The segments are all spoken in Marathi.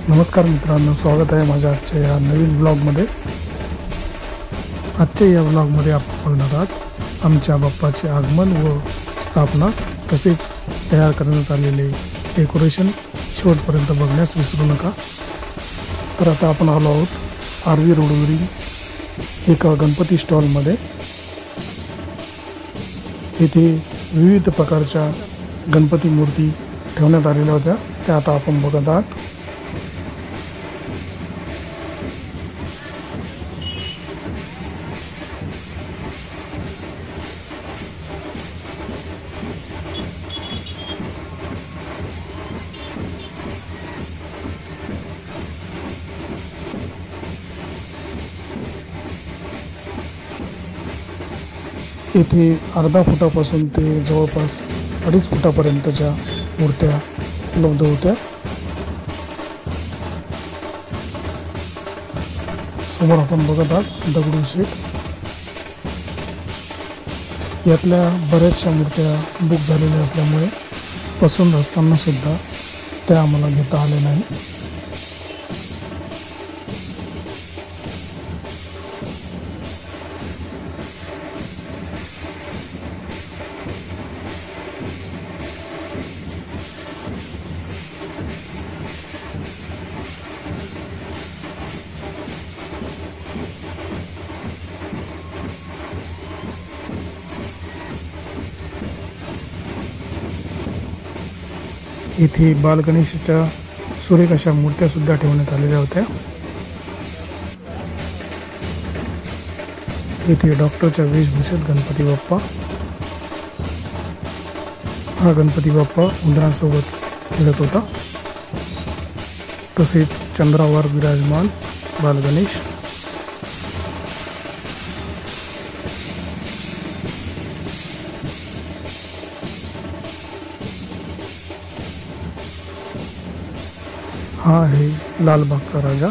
नमस्कार मित्रांनो, स्वागत आहे माझ्या आजच्या या नवीन ब्लॉगमध्ये। आजच्या या ब्लॉगमध्ये आपण बघणार आहात आमच्या बाप्पाचे आगमन व स्थापना, तसेच तयार करण्यात आलेले डेकोरेशन शेवटपर्यंत बघण्यास विसरू नका। तर आता आपण आलो आहोत आरवी रोडवरील एका गणपती स्टॉलमध्ये। येथे विविध प्रकारच्या गणपती मूर्ती ठेवण्यात आलेल्या होत्या, त्या आता आपण बघत आहात। येथे अर्धा फुटापासून ते जवळपास 2.5 फुटापर्यंतच्या मूर्त्या उपलब्ध होत्या। समोर आपण बघत आहात दगडूशेठ। यातल्या बऱ्याचशा मूर्त्या बुक झालेल्या असल्यामुळे पसंत असताना सुद्धा त्या आम्हाला घेता आल्या नाही। इथे बालगणेशाच्या सुरेख अशा मूर्त्या सुद्धा ठेवण्यात आलेल्या होत्या। इथे डॉक्टरच्या वेशभूषेत गणपती बाप्पा, हा गणपती बाप्पा उंदरांसोबत खेळत होता। तसेच चंद्रावर विराजमान बालगणेश। हा आहे लालबागचा राजा।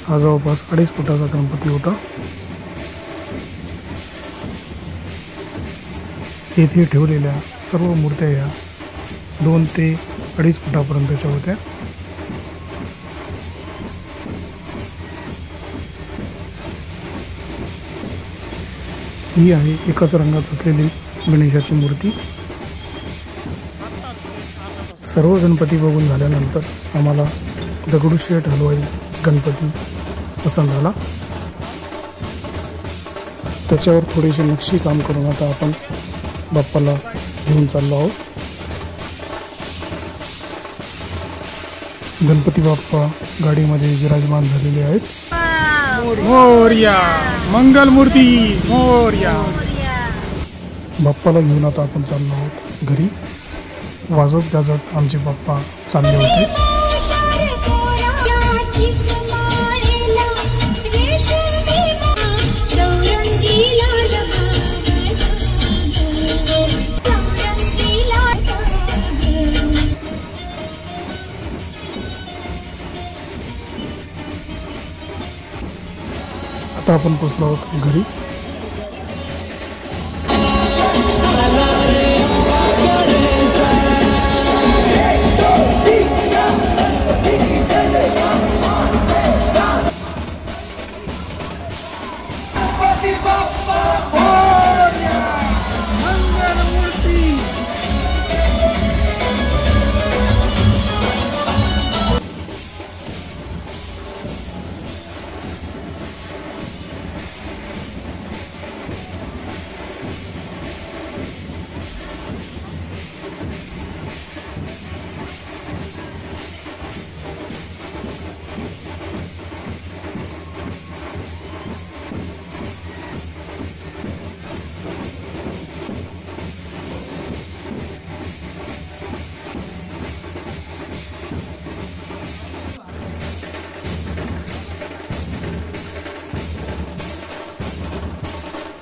हा जवळपास 2.5 फुटाचा गणपती होता। येथे ठेवलेल्या सर्व मूर्त्या या 2 ते 2.5 फुटापर्यंतच्या होत्या। ही आहे एकाच रंगात असलेली गणेशाची मूर्ती। सर्व गणपती बघून झाल्यानंतर आम्हाला दगडूशेठ हलवाई गणपती पसंत आला। त्याच्यावर थोडीशी नक्षी काम करून आता आपण बाप्पाला घेऊन चाललो आहोत। गणपती बाप्पा गाडीमध्ये विराजमान झालेले आहेत। मोरया मंगल मूर्ती मोरया। बाप्पाला घेऊन आता आपण चाललो आहोत घरी। वाजत गाजत आमचे बाप्पा चालले होते। आता आपण पोहोचलो आहोत घरी।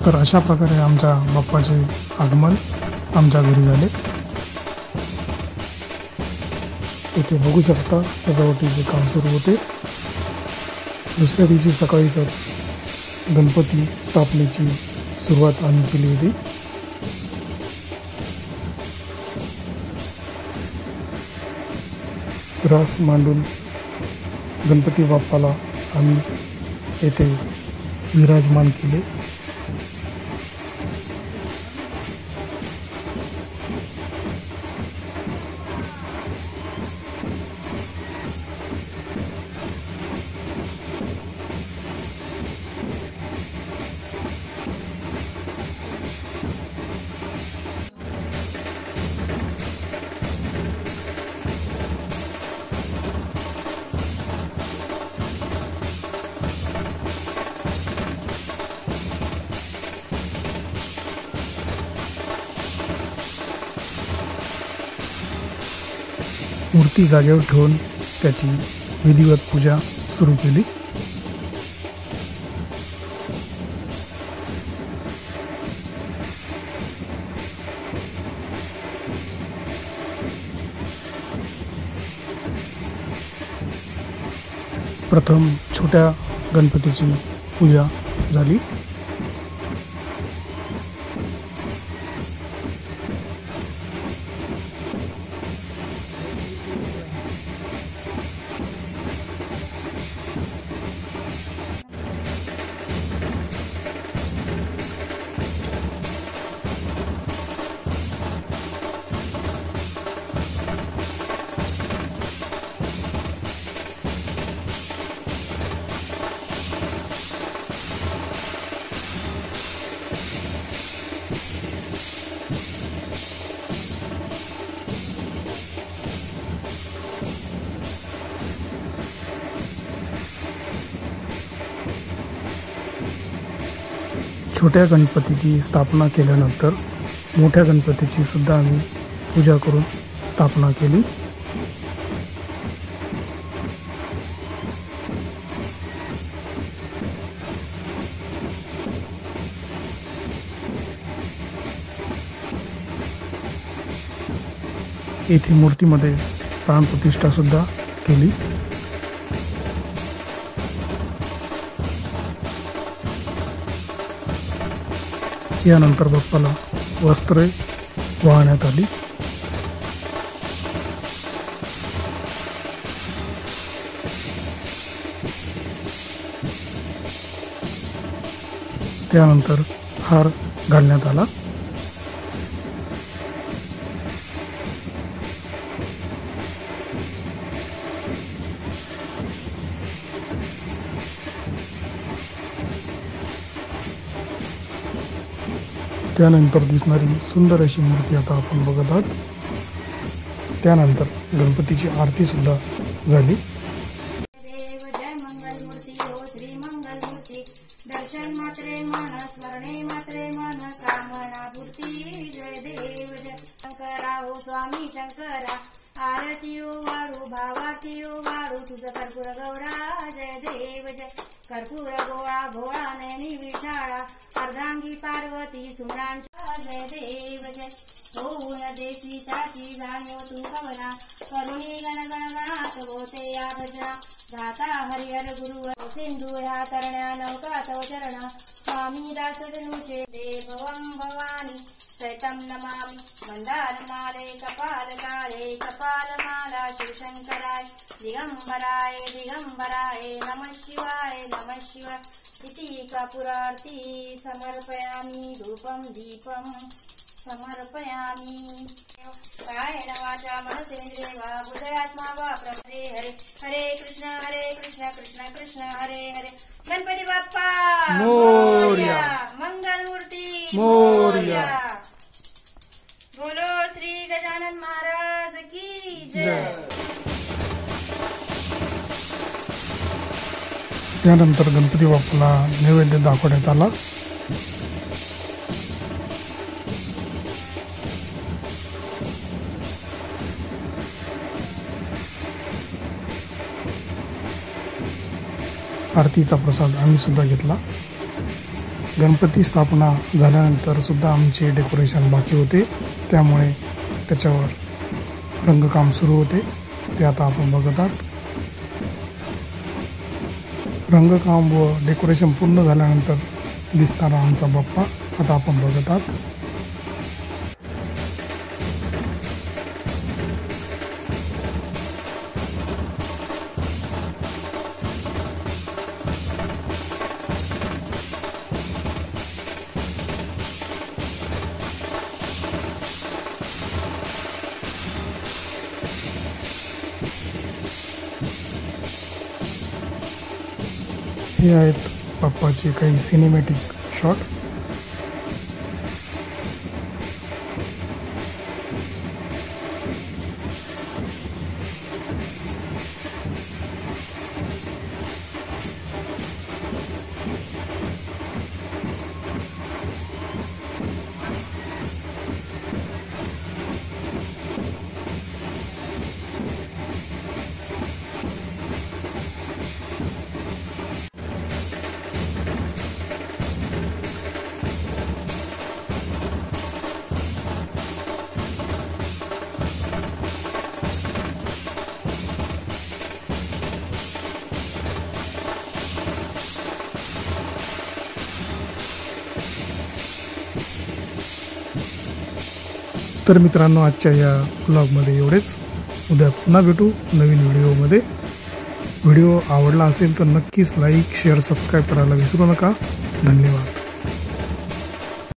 तर अशा प्रकारे आमच्या बाप्पाचे आगमन आमच्या घरी झाले। इथे बघू शकता सजावटीचे काम सुरू होते। दुसऱ्या दिवशी सकाळीच गणपती स्थापनेची सुरुवात आम्ही केली होती। रास मांडून गणपती बाप्पाला आम्ही येथे विराजमान केले. मूर्ती जागेवर ठेवून त्याची विधिवत पूजा सुरू केली. प्रथम छोट्या गणपतीची पूजा झाली. छोट्या गणपतीची स्थापना केल्यानंतर मोठ्या गणपतीची सुद्धा आम्ही पूजा करून स्थापना केली. येथे मूर्तीमध्ये प्राणप्रतिष्ठा सुद्धा केली. यानंतर बाप्पाला वस्त्रे वाहण्यात आली. त्यानंतर हार घालण्यात आला. त्यानंतर दिसणारी सुंदर अशी मूर्ती आता आपण बघत आहात. त्यानंतर गणपतीची आरती सुद्धा झाली. देव जय मंगल मूर्ती हो श्री मंगल मूर्ती दर्शन मात्रे मन स्मरणे मात्रे मन कामना पूर्ती जय देव जय शंकरा हो स्वामी शंकरा आरती ओ वाळू भावाती ओ वाळू तुझं कर्पूर गौरा जय देव जय कर्पूर गोळा भोळा नैनी विठाळा अर्धांगी पार्वती सुमरांच्या जय देव जय होऊन दे सीताची जाणीव तू कवना करुणी गणगणात होते या भजना दाता हरिहर गुरु सिंधू ह्या तरण्या नौका तव चरण स्वामी दास जनुषे देवं भवानी सैतं नमामि मंदारमाले कपालमाला शिवशंकराय दिगंबराय नमः शिवाय इति कपूरार्ती समर्पयामि धूपं दीपं समर्पयामि कायेन वाचा मनसेन्द्रिये वा बुद्धयात्मा वा प्रभे हरे हरे कृष्ण कृष्ण कृष्ण हरे हरे. गणपती बाप्पा मोरया. मंगल मूर्ती मोरया. बोलो श्री गजानन महाराज की जय. त्यानंतर गणपती बाप्पाला नैवेद्य दाखवण्यात आला. आरतीचा प्रसाद आम्ही सुद्धा घेतला. गणपती स्थापना झाल्यानंतर सुद्धा आमचे डेकोरेशन बाकी होते, त्यामुळे त्याच्यावर रंगकाम सुरू होते. ते आता आपण बघत आहात. रंगकाम व डेकोरेशन पूर्ण झाल्यानंतर दिसणारा आमचा बाप्पा आता आपण बघत आहात. हे आहेत बाप्पाचे काही सिनेमॅटिक शॉट. तर मित्रांनो, आजच्या या ब्लॉगमध्ये एवढेच. उद्या पुन्हा भेटू नवीन व्हिडिओमध्ये. व्हिडिओ आवडला असेल तर नक्कीच लाईक, शेअर, सबस्क्राईब करायला विसरू नका. धन्यवाद.